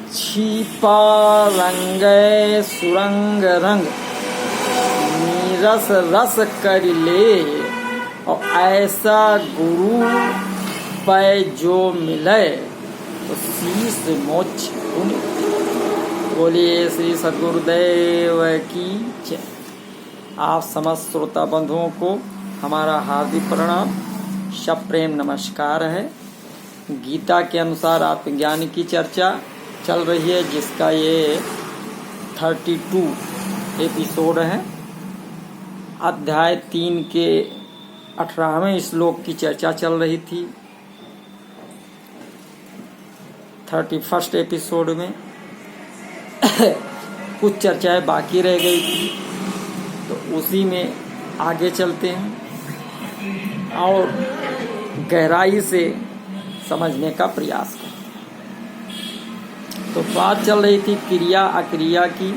छिपा रंगै सुरंग रंग, नीरस रस कर ले, और ऐसा गुरु पै जो मिले, तो शीश मोक्ष पुण्य। बोलिए श्री सद्गुरुदेव की जय। आप समस्त श्रोता बंधुओं को हमारा हार्दिक प्रणाम, सप्रेम नमस्कार है। गीता के अनुसार आत्मज्ञान की चर्चा चल रही है, जिसका ये 32 एपिसोड है। अध्याय 3 के 18वें श्लोक की चर्चा चल रही थी 31 एपिसोड में। कुछ चर्चाएं बाकी रह गई थी, तो उसी में आगे चलते हैं और गहराई से समझने का प्रयास करें। तो बात चल रही थी क्रिया अक्रिया की।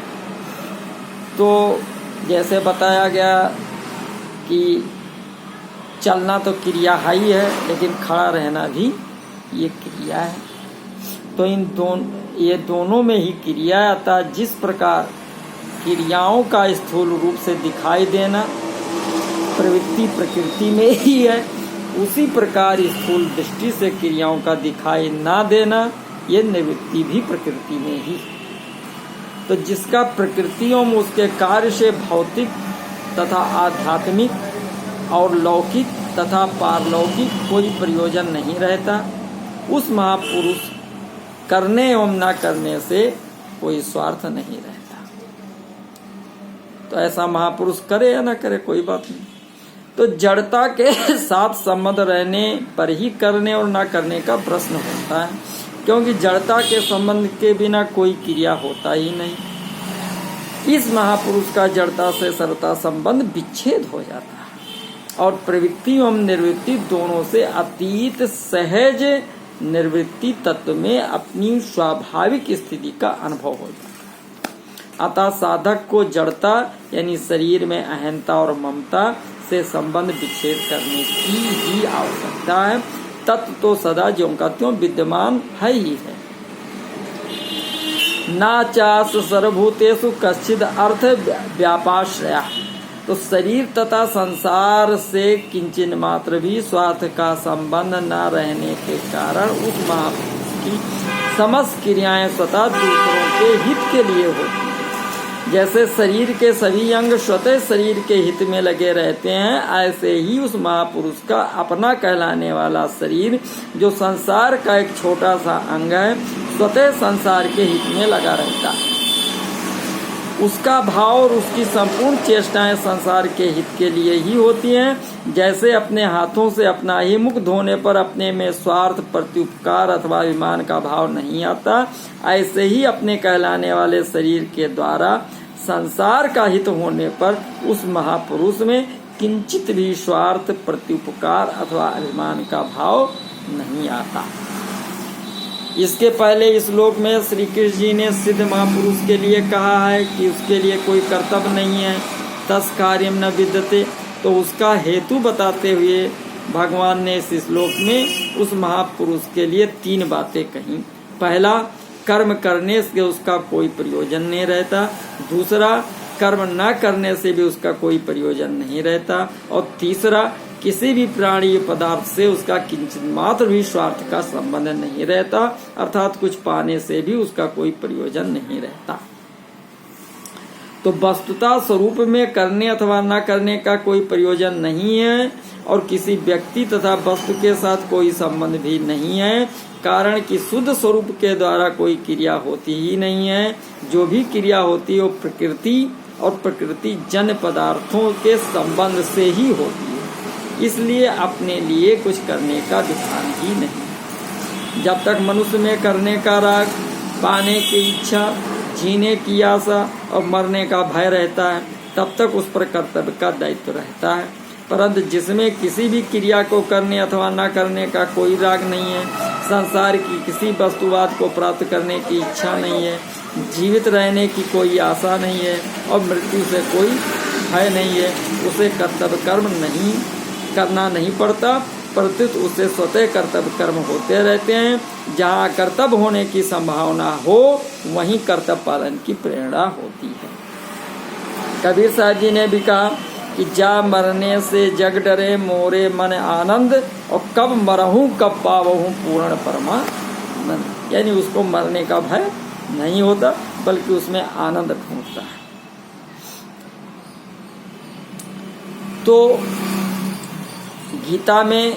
तो जैसे बताया गया कि चलना तो क्रिया ही है, लेकिन खड़ा रहना भी ये क्रिया है। तो ये दोनों में ही क्रिया आता। जिस प्रकार क्रियाओं का स्थूल रूप से दिखाई देना प्रवृत्ति प्रकृति में ही है, उसी प्रकार स्थूल दृष्टि से क्रियाओं का दिखाई ना देना ये निवृत्ति भी प्रकृति में ही है। तो जिसका प्रकृतियों में उसके कार्य से भौतिक तथा आध्यात्मिक और लौकिक तथा पारलौकिक कोई प्रयोजन नहीं रहता, उस महापुरुष करने एवं न करने से कोई स्वार्थ नहीं रहता। तो ऐसा महापुरुष करे या न करे कोई बात नहीं। तो जड़ता के साथ संबंध रहने पर ही करने और न करने का प्रश्न होता है, क्योंकि जड़ता के संबंध के बिना कोई क्रिया होता ही नहीं। इस महापुरुष का जड़ता से सर्वथा संबंध विच्छेद हो जाता है और प्रवृत्ति एवं निर्वृत्ति दोनों से अतीत सहज निर्वृत्ति तत्व में अपनी स्वाभाविक स्थिति का अनुभव हो जाता है। अतः साधक को जड़ता यानी शरीर में अहंता और ममता से संबंध विच्छेद करने की ही आवश्यकता है। तत्व तो सदा ज्यों का त्यों विद्यमान है ही है। ना चास सर्वभूतेषु कश्चिद अर्थ व्यापाश्रया। तो शरीर तथा संसार से किंचन मात्र भी स्वार्थ का संबंध न रहने के कारण उस महापुरुष की समस्त क्रियाएं स्वतः दूसरों के हित के लिए होती हैं। जैसे शरीर के सभी अंग स्वतः शरीर के हित में लगे रहते हैं, ऐसे ही उस महापुरुष का अपना कहलाने वाला शरीर, जो संसार का एक छोटा सा अंग है, स्वतः संसार के हित में लगा रहता है। उसका भाव और उसकी संपूर्ण चेष्टाएं संसार के हित के लिए ही होती हैं। जैसे अपने हाथों से अपना ही मुख धोने पर अपने में स्वार्थ प्रत्युपकार अथवा अभिमान का भाव नहीं आता, ऐसे ही अपने कहलाने वाले शरीर के द्वारा संसार का हित होने पर उस महापुरुष में किंचित भी स्वार्थ प्रत्युपकार अथवा अभिमान का भाव नहीं आता। इसके पहले श्लोक में श्री कृष्ण जी ने सिद्ध महापुरुष के लिए कहा है कि उसके लिए कोई कर्तव्य नहीं है, तस् कार्यम न विद्यते। तो उसका हेतु बताते हुए भगवान ने इस श्लोक में उस महापुरुष के लिए 3 बातें कही। पहला, कर्म करने से उसका कोई प्रयोजन नहीं रहता। दूसरा, कर्म न करने से भी उसका कोई प्रयोजन नहीं रहता। और तीसरा, किसी भी प्राणी पदार्थ से उसका किंचित मात्र भी स्वार्थ का संबंध नहीं रहता, अर्थात कुछ पाने से भी उसका कोई प्रयोजन नहीं रहता। तो वस्तुतः स्वरूप में करने अथवा न करने का कोई प्रयोजन नहीं है और किसी व्यक्ति तथा वस्तु के साथ कोई संबंध भी नहीं है, कारण कि शुद्ध स्वरूप के द्वारा कोई क्रिया होती ही नहीं है। जो भी क्रिया होती है वो प्रकृति और प्रकृति जन्य पदार्थों के संबंध से ही होती है। इसलिए अपने लिए कुछ करने का विधान ही नहीं। जब तक मनुष्य में करने का राग, पाने की इच्छा, जीने की आशा और मरने का भय रहता है, तब तक उस पर कर्तव्य का दायित्व रहता है। परंतु जिसमें किसी भी क्रिया को करने अथवा न करने का कोई राग नहीं है, संसार की किसी वस्तुवाद को प्राप्त करने की इच्छा नहीं है, जीवित रहने की कोई आशा नहीं है और मृत्यु से कोई भय नहीं है, उसे कर्तव्य कर्म नहीं करना नहीं पड़ता, प्रत्युत उसे स्वतः कर्तव्य कर्म होते रहते हैं। जहाँ कर्तव्य होने की संभावना हो वहीं कर्तव्य पालन की प्रेरणा होती है। कबीर साहब जी ने भी कहा कि जा मरने से जग डरे मोरे मन आनंद, और कब मरहूं कब पावहूं पूर्ण परमानंद। यानी उसको मरने का भय नहीं होता बल्कि उसमें आनंद ढूंढता है। तो गीता में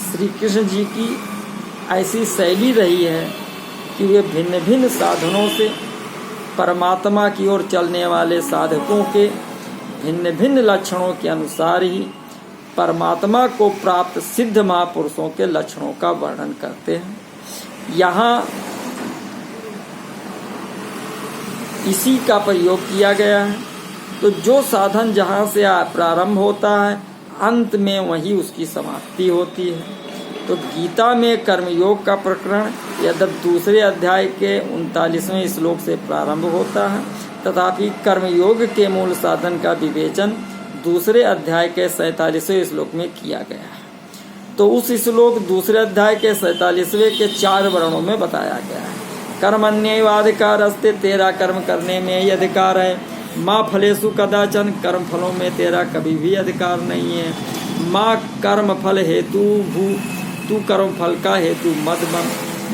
श्री कृष्ण जी की ऐसी शैली रही है कि वे भिन्न भिन्न साधनों से परमात्मा की ओर चलने वाले साधकों के भिन्न भिन्न लक्षणों के अनुसार ही परमात्मा को प्राप्त सिद्ध महापुरुषों के लक्षणों का वर्णन करते हैं। यहाँ इसी का प्रयोग किया गया है। तो जो साधन जहाँ से प्रारंभ होता है अंत में वही उसकी समाप्ति होती है। तो गीता में कर्मयोग का प्रकरण यद्यपि दूसरे अध्याय के 39वें श्लोक से प्रारंभ होता है, तथापि कर्मयोग के मूल साधन का विवेचन दूसरे अध्याय के 47वें श्लोक में किया गया है। तो उस श्लोक दूसरे अध्याय के 47वें के 4 वर्णों में बताया गया है। कर्मण्येवाधिकार अस्ते, तेरा कर्म करने में ही अधिकार है। माँ फलेषु कदाचन, कर्म फलों में तेरा कभी भी अधिकार नहीं है। माँ कर्म फल हेतु भू, तू कर्म फल का हेतु मत बन।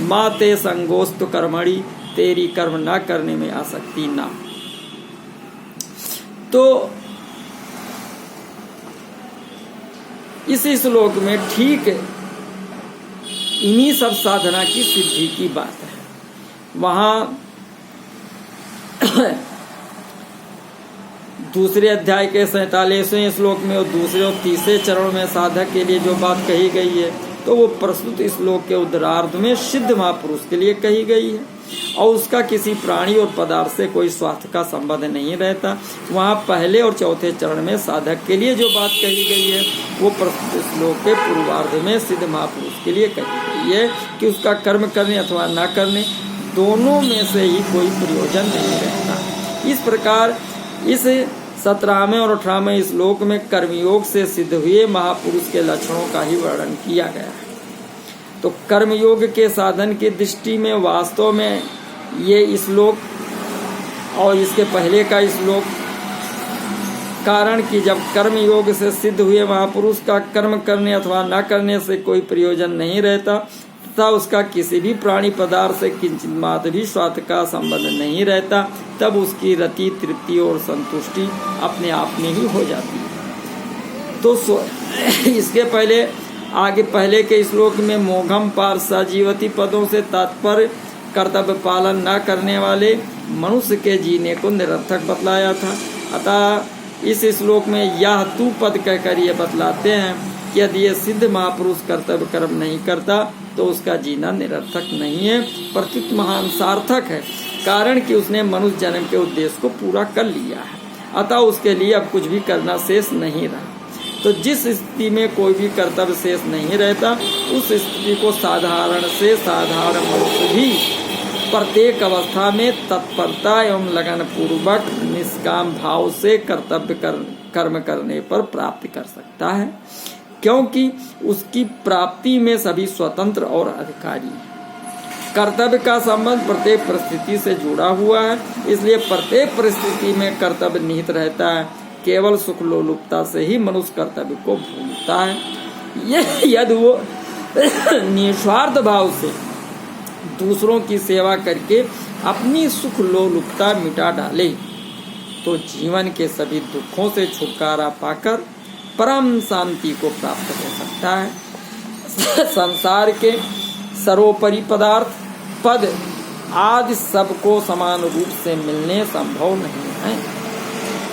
माँ ते संगोस्तु कर्मणि, तेरी कर्म ना करने में आसक्ति ना। तो इस श्लोक में ठीक इन्हीं सब साधना की सिद्धि की बात है। वहां दूसरे अध्याय के 47वें श्लोक में और दूसरे और तीसरे चरण में साधक के लिए जो बात कही गई है तो वो प्रस्तुत श्लोक के उत्तरार्ध में सिद्ध महापुरुष के लिए कही गई है, और उसका किसी प्राणी और पदार्थ से कोई स्वार्थ का संबंध नहीं रहता। वहाँ पहले और चौथे चरण में साधक के लिए जो बात कही गई है वो प्रस्तुत श्लोक के पूर्वार्ध में सिद्ध महापुरुष के लिए कही गई है कि उसका कर्म करने अथवा न करने दोनों में से ही कोई प्रयोजन नहीं रहता। इस प्रकार इस 17वें और 18वें श्लोक में कर्मयोग से सिद्ध हुए महापुरुष के लक्षणों का ही वर्णन किया गया है। तो कर्मयोग के साधन की दृष्टि में वास्तव में ये श्लोक और इसके पहले का श्लोक कारण कि जब कर्मयोग से सिद्ध हुए महापुरुष का कर्म करने अथवा न करने से कोई प्रयोजन नहीं रहता तथा उसका किसी भी प्राणी पदार्थ से किंचित मात्र भी स्वार्थ का संबंध नहीं रहता, तब उसकी रति तृप्ति और संतुष्टि अपने आप में ही हो जाती है। तो इसके पहले के श्लोक में मोघम पार सजीवती पदों से तात्पर्य कर्तव्य पालन न करने वाले मनुष्य के जीने को निरर्थक बतलाया था। अतः इस श्लोक में यह तू पद कहकर ये बतलाते हैं कि यदि ये सिद्ध महापुरुष कर्तव्य कर्म नहीं करता तो उसका जीना निरर्थक नहीं है, प्रत्युत महान सार्थक है, कारण कि उसने मनुष्य जन्म के उद्देश्य को पूरा कर लिया है। अतः उसके लिए अब कुछ भी करना शेष नहीं रहा। तो जिस स्थिति में कोई भी कर्तव्य शेष नहीं रहता उस स्थिति को साधारण से साधारण मनुष्य भी प्रत्येक अवस्था में तत्परता एवं लगन पूर्वक निष्काम भाव से कर्तव्य कर्म करने पर प्राप्त कर सकता है, क्योंकि उसकी प्राप्ति में सभी स्वतंत्र और अधिकारी हैं। कर्तव्य का संबंध प्रत्येक परिस्थिति से जुड़ा हुआ है, इसलिए प्रत्येक परिस्थिति में कर्तव्य निहित रहता है। केवल सुख लोलुपता से ही मनुष्य कर्तव्य को भूलता है। यदि वो निस्वार्थ भाव से दूसरों की सेवा करके अपनी सुख लोलुपता मिटा डाले तो जीवन के सभी दुखों से छुटकारा पाकर परम शांति को प्राप्त हो सकता है। संसार के सर्वोपरि पदार्थ पद आदि सबको समान रूप से मिलने संभव नहीं है,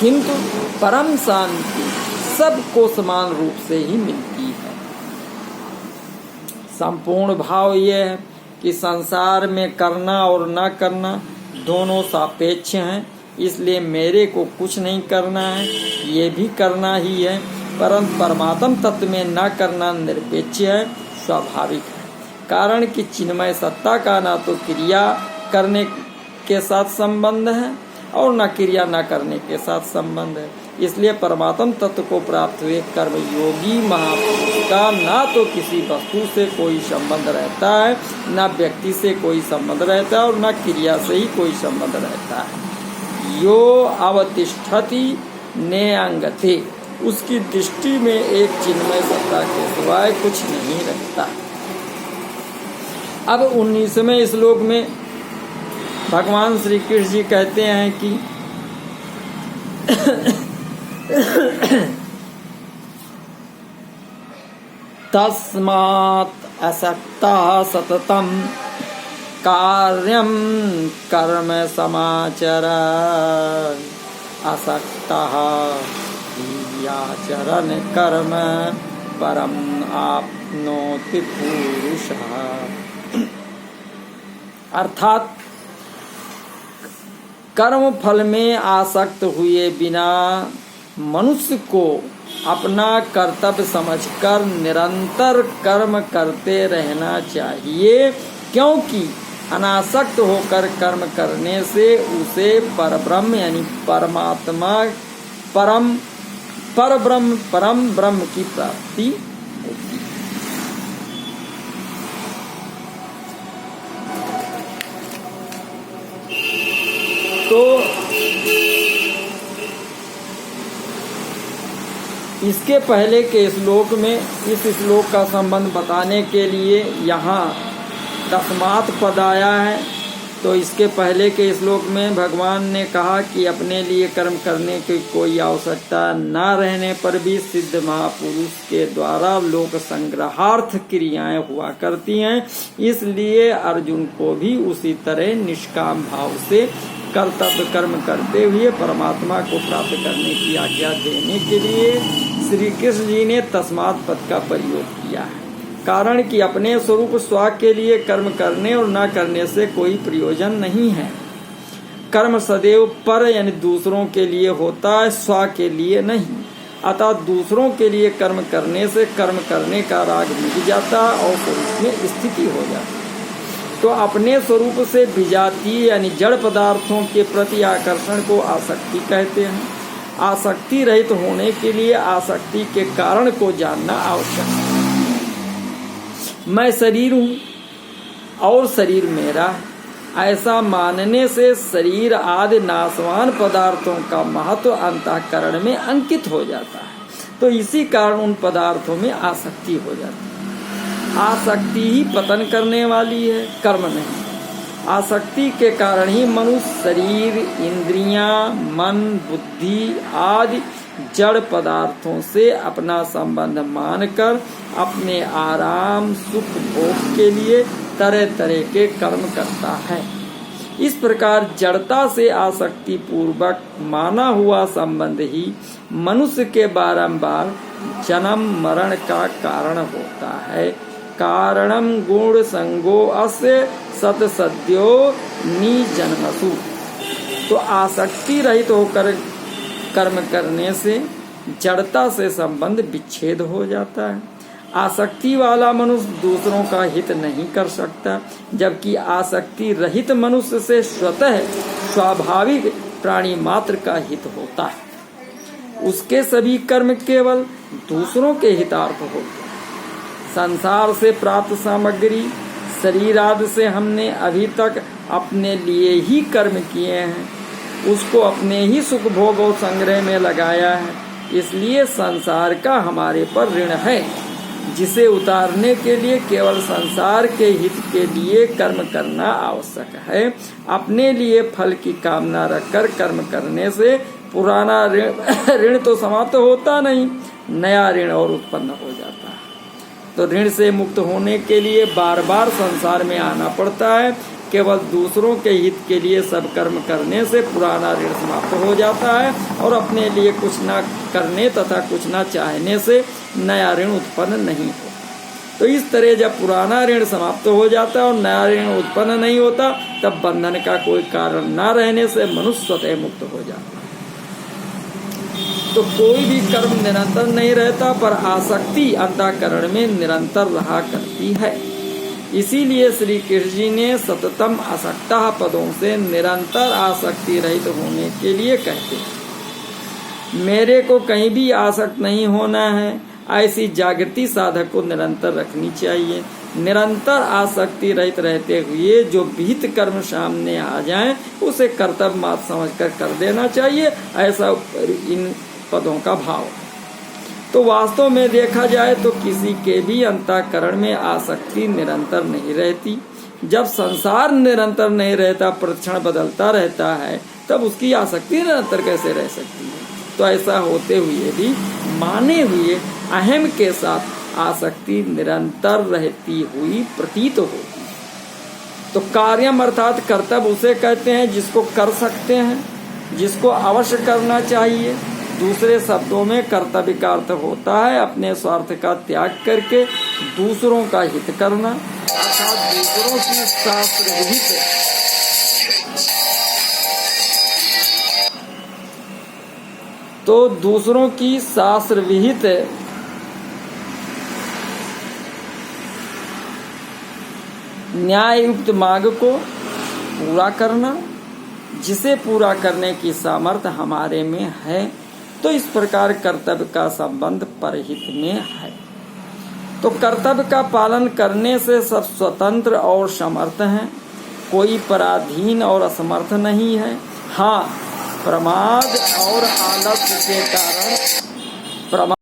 किंतु परम शांति सबको समान रूप से ही मिलती है। संपूर्ण भाव यह है कि संसार में करना और न करना दोनों सापेक्ष हैं, इसलिए मेरे को कुछ नहीं करना है, ये भी करना ही है, परंतु परमात्म तत्व में न करना निरपेक्ष है, स्वाभाविक है। कारण कि चिन्मय सत्ता का ना तो क्रिया करने के साथ संबंध है और न क्रिया न करने के साथ संबंध है। इसलिए परमात्म तत्व को प्राप्त हुए कर्मयोगी महापुरुष का ना तो किसी वस्तु से कोई संबंध रहता है, ना व्यक्ति से कोई संबंध रहता है और ना क्रिया से ही कोई संबंध रहता है। यो अवतिष्ठति नेअंगते, उसकी दृष्टि में एक चिन्मय सत्ता के सिवाय कुछ नहीं रहता। अब 19वें श्लोक में भगवान श्री कृष्ण जी कहते हैं कि तस्मात् असक्तः सततं कार्यं कर्म समाचर, असक्तः आचरण कर्म परम आपनोति पुरुषः। अर्थात कर्म फल में आसक्त हुए बिना मनुष्य को अपना कर्तव्य समझकर निरंतर कर्म करते रहना चाहिए, क्योंकि अनासक्त होकर कर्म करने से उसे परब्रह्म यानी परमात्मा परम ब्रह्म की प्राप्ति होती है। तो इसके पहले के श्लोक में इस श्लोक का संबंध बताने के लिए यहाँ तस्मात् पद आया है। तो इसके पहले के श्लोक में भगवान ने कहा कि अपने लिए कर्म करने की कोई आवश्यकता न रहने पर भी सिद्ध महापुरुष के द्वारा लोक संग्रहार्थ क्रियाएं हुआ करती हैं, इसलिए अर्जुन को भी उसी तरह निष्काम भाव से कर्तव्य कर्म करते हुए परमात्मा को प्राप्त करने की आज्ञा देने के लिए श्री कृष्ण जी ने तस्मात् पद का प्रयोग किया है। कारण कि अपने स्वरूप स्व के लिए कर्म करने और न करने से कोई प्रयोजन नहीं है। कर्म सदैव पर यानी दूसरों के लिए होता है, स्व के लिए नहीं। अतः दूसरों के लिए कर्म करने से कर्म करने का राग मिट जाता और स्वरूप में स्थिति हो जाती। तो अपने स्वरूप से विजातीय यानी जड़ पदार्थों के प्रति आकर्षण को आसक्ति कहते हैं। आसक्ति रहित होने के लिए आसक्ति के कारण को जानना आवश्यक है। मैं शरीर हूँ और शरीर मेरा, ऐसा मानने से शरीर आदि नाशवान पदार्थों का महत्व अंतःकरण में अंकित हो जाता है। तो इसी कारण उन पदार्थों में आसक्ति हो जाती है। आसक्ति ही पतन करने वाली है, कर्म नहीं। आसक्ति के कारण ही मनुष्य शरीर, इंद्रियां, मन, बुद्धि आदि जड़ पदार्थों से अपना संबंध मानकर अपने आराम सुख भोग के लिए तरह तरह के कर्म करता है। इस प्रकार जड़ता से आसक्ति पूर्वक माना हुआ संबंध ही मनुष्य के बारंबार जन्म मरण का कारण होता है। कारणम गुण संगो अस्य सत सद्यो निजन्मसु। तो आसक्ति रहित होकर कर्म करने से जड़ता से संबंध विच्छेद हो जाता है। आसक्ति वाला मनुष्य दूसरों का हित नहीं कर सकता, जबकि आसक्ति रहित मनुष्य से स्वतः स्वाभाविक प्राणी मात्र का हित होता है। उसके सभी कर्म केवल दूसरों के हितार्थ होते हैं। संसार से प्राप्त सामग्री शरीर आदि से हमने अभी तक अपने लिए ही कर्म किए हैं, उसको अपने ही सुख भोग और संग्रह में लगाया है। इसलिए संसार का हमारे पर ऋण है, जिसे उतारने के लिए केवल संसार के हित के लिए कर्म करना आवश्यक है। अपने लिए फल की कामना रखकर कर्म करने से पुराना ऋण तो समाप्त होता नहीं, नया ऋण और उत्पन्न हो जाता है। तो ऋण से मुक्त होने के लिए बार बार संसार में आना पड़ता है। केवल दूसरों के हित के लिए सब कर्म करने से पुराना ऋण समाप्त हो जाता है और अपने लिए कुछ न करने तथा कुछ न चाहने से नया ऋण उत्पन्न नहीं होता। तो इस तरह जब पुराना ऋण समाप्त हो जाता है और नया ऋण उत्पन्न नहीं होता, तब बंधन का कोई कारण न रहने से मनुष्य स्वतः मुक्त हो जाता है। तो कोई भी कर्म निरंतर नहीं रहता, पर आसक्ति अंतःकरण में निरंतर रहा करती है। इसीलिए श्री कृष्ण जी ने सततम असक्तः पदों से निरंतर आसक्ति रहित होने के लिए कहते हैं। मेरे को कहीं भी आसक्त नहीं होना है, ऐसी जागृति साधक को निरंतर रखनी चाहिए। निरंतर आसक्ति रहित रहते हुए जो विहित कर्म सामने आ जाएं उसे कर्तव्य मात्र समझकर कर देना चाहिए, ऐसा इन पदों का भाव। तो वास्तव में देखा जाए तो किसी के भी अंतःकरण में आसक्ति निरंतर नहीं रहती। जब संसार निरंतर नहीं रहता, प्रतिक्षण बदलता रहता है, तब उसकी आसक्ति निरंतर कैसे रह सकती है? तो ऐसा होते हुए भी माने हुए अहम के साथ आसक्ति निरंतर रहती हुई प्रतीत होती। तो कार्यम अर्थात कर्तव्य उसे कहते हैं जिसको कर सकते हैं, जिसको अवश्य करना चाहिए। दूसरे शब्दों में कर्तव्य का अर्थ होता है अपने स्वार्थ का त्याग करके दूसरों का हित करना, अर्थात दूसरों की शास्त्र विहित दूसरों की शास्त्र विहित न्याययुक्त मार्ग को पूरा करना, जिसे पूरा करने की सामर्थ्य हमारे में है। तो इस प्रकार कर्तव्य का संबंध परहित में है। तो कर्तव्य का पालन करने से सब स्वतंत्र और समर्थ हैं, कोई पराधीन और असमर्थ नहीं है। हाँ, प्रमाद और आलस्य के कारण